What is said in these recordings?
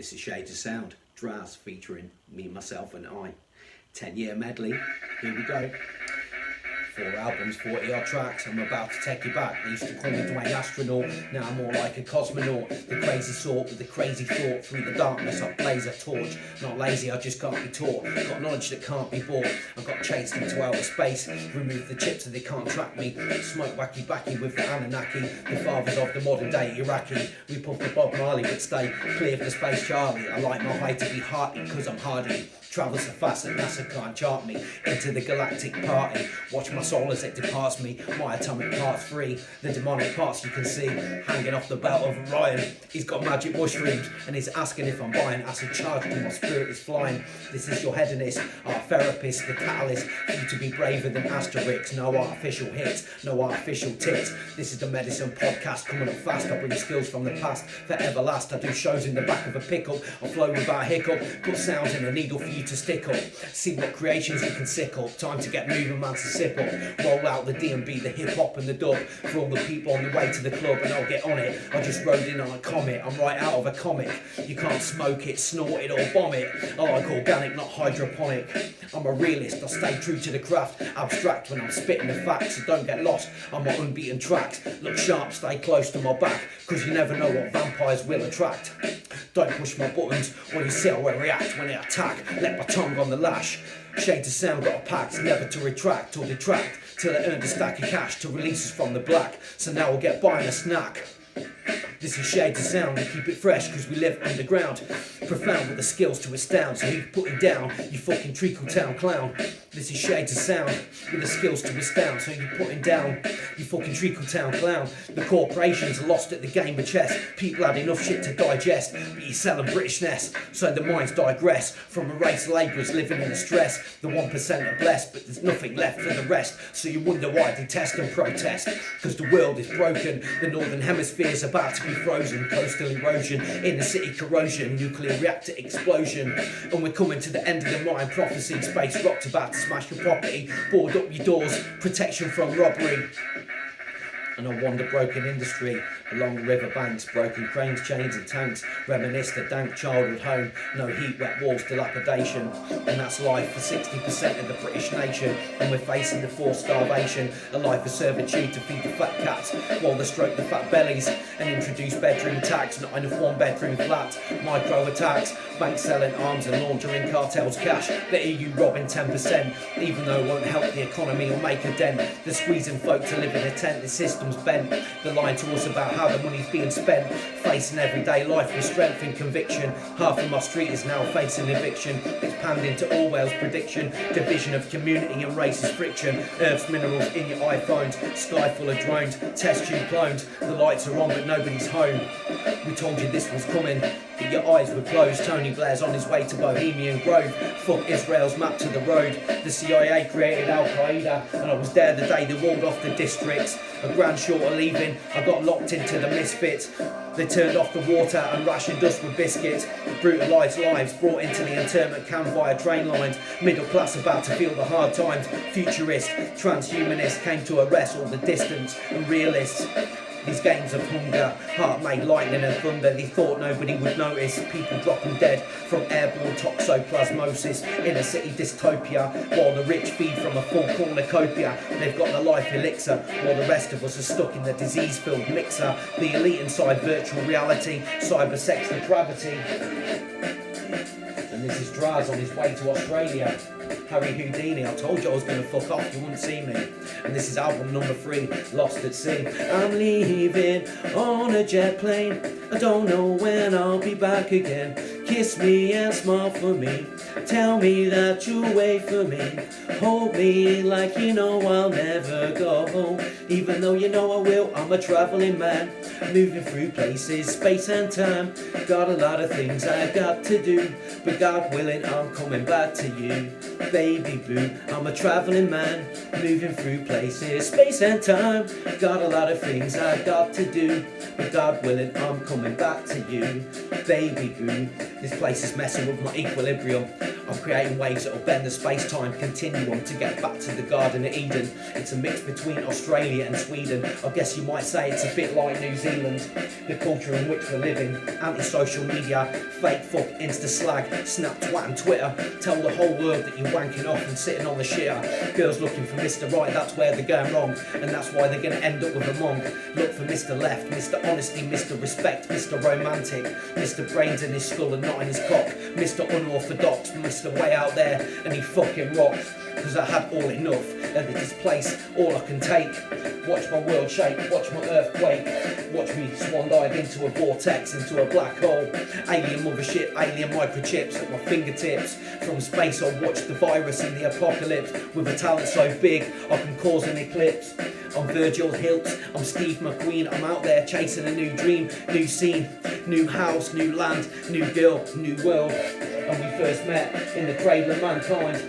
This is Shades of Sound, Draz featuring me, myself and I. 10-year medley, here we go. 4 albums, 40 odd tracks, I'm about to take you back. They used to call me Dwayne Astronaut, now I'm more like a cosmonaut. The crazy sort with the crazy thought, through the darkness I blaze a torch. Not lazy, I just can't be taught. Got knowledge that can't be bought. I've got chased into outer space, remove the chips so they can't track me. Smoke wacky backy with the Anunnaki, the fathers of the modern day Iraqi. We puff the Bob Marley but stay clear of the space Charlie. I like my height to be hearty because I'm hardy. Travel so fast that NASA can't chart me. Into the galactic party. Watch my soul as it departs me. My atomic parts free. The demonic parts you can see hanging off the belt of Orion. He's got magic mushrooms and he's asking if I'm buying acid charged and my spirit is flying. This is your hedonist, our therapist, the catalyst for you to be braver than Asterix. No artificial hits, no artificial tits. This is the medicine podcast coming up fast. I bring skills from the past forever last. I do shows in the back of a pickup. I flow without hiccup. Put sounds in a needle for you to stick up. See what creations you can sick up. Time to get moving, man, to sip up. Roll out the D&B, the hip hop and the dub. For all the people on the way to the club, and I'll get on it. I just rode in on a comet. I'm right out of a comic. You can't smoke it, snort it or bomb it. I like organic, not hydroponic. I'm a realist, I stay true to the craft. Abstract when I'm spitting the facts, so don't get lost on my unbeaten tracks. Look sharp, stay close to my back, cause you never know what vampires will attract. Don't push my buttons, or you see how I react when they attack. Let my tongue on the lash. Shades of Sound got a pact, never to retract or detract, till I earned a stack of cash to release us from the black. So now we'll get buying a snack. This is Shades of Sound, we keep it fresh cause we live underground. Profound with the skills to astound, so you put it down, you fucking treacle town clown. This is Shades of Sound, with the skills to astound, so you put it down, you fucking treacle town clown. The corporations are lost at the game of chess, people had enough shit to digest, but you're selling Britishness, so the minds digress. From a race of labourers living in the stress, the 1% are blessed, but there's nothing left for the rest. So you wonder why they test and protest, cause the world is broken, the northern hemisphere's about to be frozen. Coastal erosion, inner city corrosion, nuclear reactor explosion. And we're coming to the end of the Mayan prophecy. Space rock's about to smash your property, board up your doors, protection from robbery. And I wander broken industry along the river banks, broken cranes, chains and tanks, reminisce the dank childhood home, no heat, wet walls, dilapidation. And that's life for 60% of the British nation, and we're facing the forced starvation, a life of servitude to feed the fat cats while they stroke the fat bellies and introduce bedroom tax. Not enough 1-bedroom flats, micro attacks, banks selling arms and laundering cartels cash, the EU robbing 10%, even though it won't help the economy or make a dent. They're squeezing folk to live in a tent, the system's bent. They're lying to us about how the money's being spent, facing everyday life with strength and conviction. Half of my street is now facing eviction. It's panned into Orwell's prediction, division of community and racist friction. Earth's minerals in your iPhones, sky full of drones, test tube clones. The lights are on but nobody's home. We told you this was coming, but your eyes were closed. Tony Blair's on his way to Bohemian Grove. Fuck Israel's map to the road. The CIA created Al Qaeda, and I was there the day they walled off the districts. A grand short of leaving, I got locked into the misfits. They turned off the water and rationed us with biscuits. Brutalised lives brought into the internment camp via train lines. Middle class about to feel the hard times. Futurist, transhumanist came to arrest all the distance and realists. These games of hunger, heart made lightning and thunder. They thought nobody would notice. People dropping dead from airborne toxoplasmosis. Inner city dystopia, while the rich feed from a full cornucopia. They've got the life elixir, while the rest of us are stuck in the disease-filled mixer. The elite inside virtual reality, cyber sex depravity. And this is Draz on his way to Australia. Harry Houdini, I told you I was going to fuck off, you wouldn't see me. And this is album number 3, Lost at Sea. I'm leaving on a jet plane, I don't know when I'll be back again. Kiss me and smile for me, tell me that you'll wait for me. Hold me like you know I'll never go home, even though you know I will. I'm a travelling man, moving through places, space and time. Got a lot of things I got to do, but God willing I'm coming back to you. Baby boo, I'm a travelling man, moving through places, space and time. Got a lot of things I got to do, but God willing I'm coming back to you. Baby boo, This place is messing with my equilibrium. I'm creating waves that will bend the space-time continuum to get back to the Garden of Eden. It's a mix between Australia and Sweden. I guess you might say it's a bit like New Zealand. The culture in which we're living. Anti-social media, fake fuck, insta slag, snap, twat and Twitter. Tell the whole world that you're wanking off and sitting on the shitter. Girls looking for Mr. Right, that's where they're going wrong. And that's why they're going to end up with a monk. Look for Mr. Left, Mr. Honesty, Mr. Respect, Mr. Romantic, Mr. Brains in his skull and not in his cock, Mr. Unorthodox, Mr. Way out there, and he fucking rocks. Cause I had all enough, and at this place, all I can take. Watch my world shake, watch my earth quake. Watch me swan dive into a vortex, into a black hole. Alien mothership, alien microchips at my fingertips. From space I'll watch the virus in the apocalypse. With a talent so big, I can cause an eclipse. I'm Virgil Hilt, I'm Steve McQueen. I'm out there chasing a new dream, new scene, new house, new land, new girl, new world. And we first met in the cradle of mankind.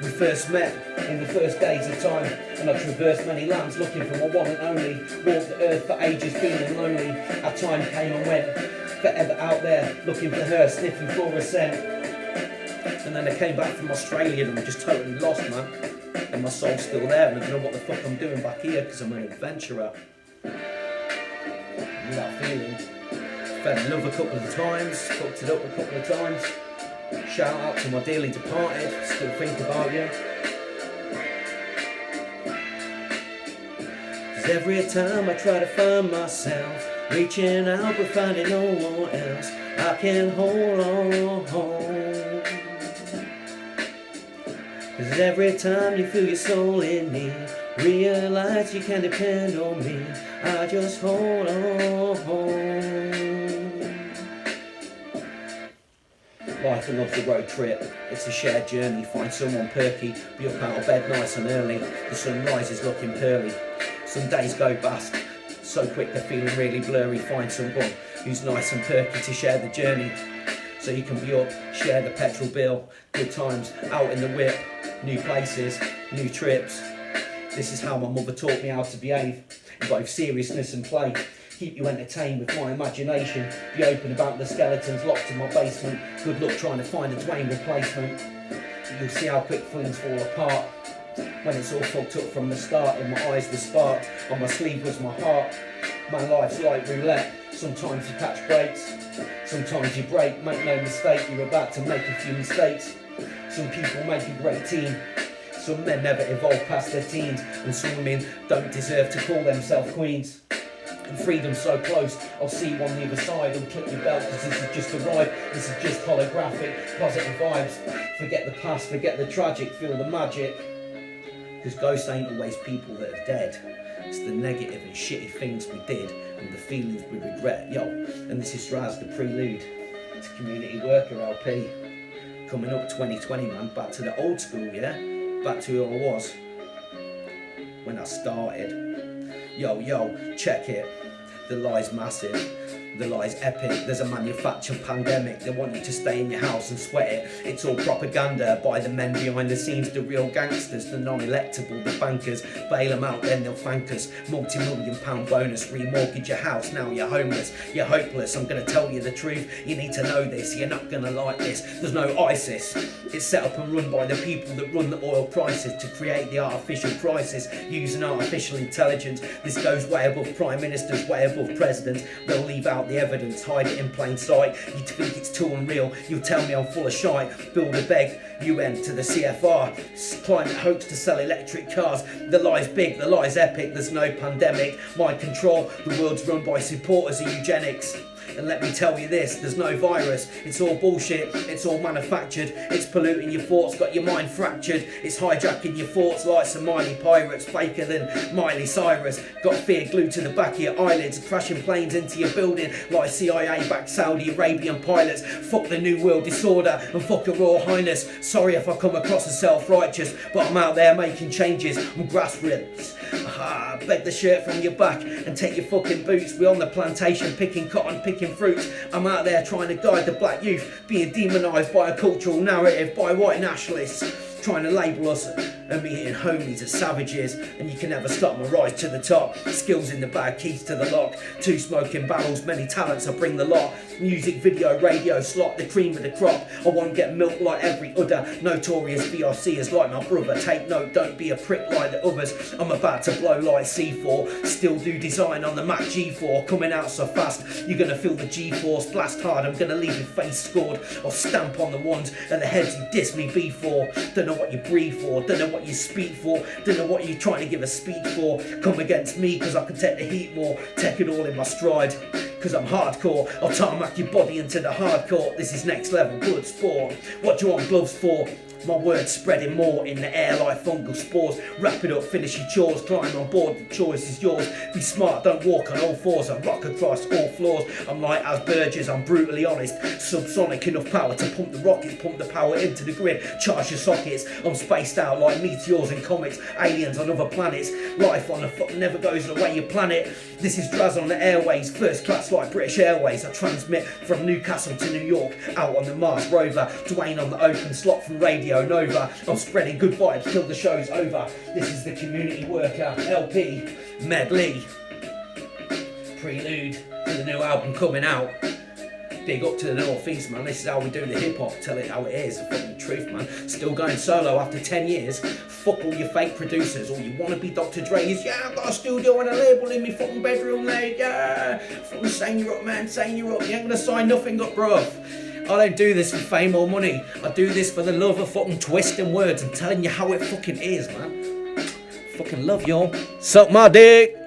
We first met in the first days of time, and I traversed many lands looking for my one and only. Walked the earth for ages feeling lonely. Our time came and went, forever out there looking for her, sniffing fluorescent. And then I came back from Australia and I'm just totally lost, man. And my soul's still there and I don't know what the fuck I'm doing back here because I'm an adventurer. And that feeling. Fell in love a couple of times, fucked it up a couple of times. Shout out to my dearly departed, still think about you. Cause every time I try to find myself, reaching out but finding no one else, I can hold on. Cause every time you feel your soul in me, realize you can depend on me, I just hold on. Life and love's a road trip, it's a shared journey. Find someone perky, be up out of bed nice and early. The sun rises looking pearly. Some days go past so quick they're feeling really blurry. Find someone who's nice and perky to share the journey. So you can be up, share the petrol bill. Good times, out in the whip. New places, new trips. This is how my mother taught me how to behave. In both seriousness and play. Keep you entertained with my imagination. Be open about the skeletons locked in my basement. Good luck trying to find a Dwayne replacement. You'll see how quick things fall apart. When it's all fucked up from the start. In my eyes the spark, on my sleeve was my heart. My life's like roulette. Sometimes you catch breaks, sometimes you break. Make no mistake, you're about to make a few mistakes. Some people make a great team. Some men never evolve past their teens. And some women don't deserve to call themselves queens. And freedom's so close, I'll see you on the other side. Unclip your belt, cause this is just a ride. This is just holographic, positive vibes. Forget the past, forget the tragic, feel the magic. Cause ghosts ain't always people that are dead. It's the negative and shitty things we did and the feelings we regret. Yo, and this is Raz, the Prelude to Community Worker LP. Coming up 2020, man, back to the old school, yeah? Back to who I was when I started. Yo, check it. The lie's massive, the lie's epic. There's a manufactured pandemic. They want you to stay in your house and sweat it. It's all propaganda by the men behind the scenes, the real gangsters, the non-electable, the bankers. Bail them out, then they'll thank us. Multi-million-pound bonus, remortgage your house, now you're homeless. You're hopeless, I'm gonna tell you the truth. You need to know this, you're not gonna like this. There's no ISIS. It's set up and run by the people that run the oil prices to create the artificial crisis using artificial intelligence. This goes way above prime ministers, way above presidents. They'll leave out the evidence, hide it in plain sight. You think it's too unreal, you'll tell me I'm full of shite. Build a beg, UN to the CFR. Climate hoax to sell electric cars. The lie's big, the lie's epic. There's no pandemic, mind control. The world's run by supporters of eugenics. And let me tell you this, there's no virus. It's all bullshit, it's all manufactured. It's polluting your thoughts, got your mind fractured. It's hijacking your thoughts like Somali pirates, faker than Miley Cyrus. Got fear glued to the back of your eyelids, crashing planes into your building like CIA-backed Saudi Arabian pilots. Fuck the New World Disorder and fuck your Royal Highness. Sorry if I come across as self-righteous, but I'm out there making changes. I'm grassroots. Beg the shirt from your back and take your fucking boots. We on the plantation picking cotton, picking fruits. I'm out there trying to guide the black youth, being demonised by a cultural narrative by white nationalists. trying to label us and me hitting homies as savages, and you can never stop my rise to the top. Skills in the bag, keys to the lock, 2 smoking barrels, many talents, I bring the lot. Music, video, radio, slot, the cream of the crop. I won't get milked like every other. Notorious VRC is like my brother. Take note, don't be a prick like the others. I'm about to blow like C4. Still do design on the Mac G4. Coming out so fast, you're gonna feel the G-force. Blast hard, I'm gonna leave your face scored. I'll stamp on the ones and the heads you diss me before. Don't know what you breathe for, don't know what you speak for, don't know what you're trying to give a speech for. Come against me cause I can take the heat more. Take it all in my stride, cause I'm hardcore. I'll tarmac your body into the hardcore. This is next level blood sport. What do you want gloves for? My words spreading more in the air like fungal spores. Wrap it up, finish your chores, climb on board, the choice is yours. Be smart, don't walk on all fours, I rock across all floors. I'm like as Burgess, I'm brutally honest. Subsonic, enough power to pump the rockets, pump the power into the grid, charge your sockets. I'm spaced out like meteors in comics, aliens on other planets. Life on the foot never goes the way you plan it. This is Draz on the airways, first class like British Airways. I transmit from Newcastle to New York, out on the Mars rover. Dwayne on the open slot from Radio Nova. I'm spreading good vibes till the show's over. This is the community worker LP Medley. Prelude to the new album coming out. Big up to the Northeast, man. This is how we do the hip hop. Tell it how it is. Fucking truth, man. Still going solo after 10 years. Fuck all your fake producers. All you want to be Dr. Dre is, yeah, I've got a studio and a label in me fucking bedroom, mate. Yeah. Fucking sign you up, man. Sign you up. You ain't gonna sign nothing up, bruv. I don't do this for fame or money. I do this for the love of fucking twisting words and telling you how it fucking is, man. Fucking love y'all. Suck my dick.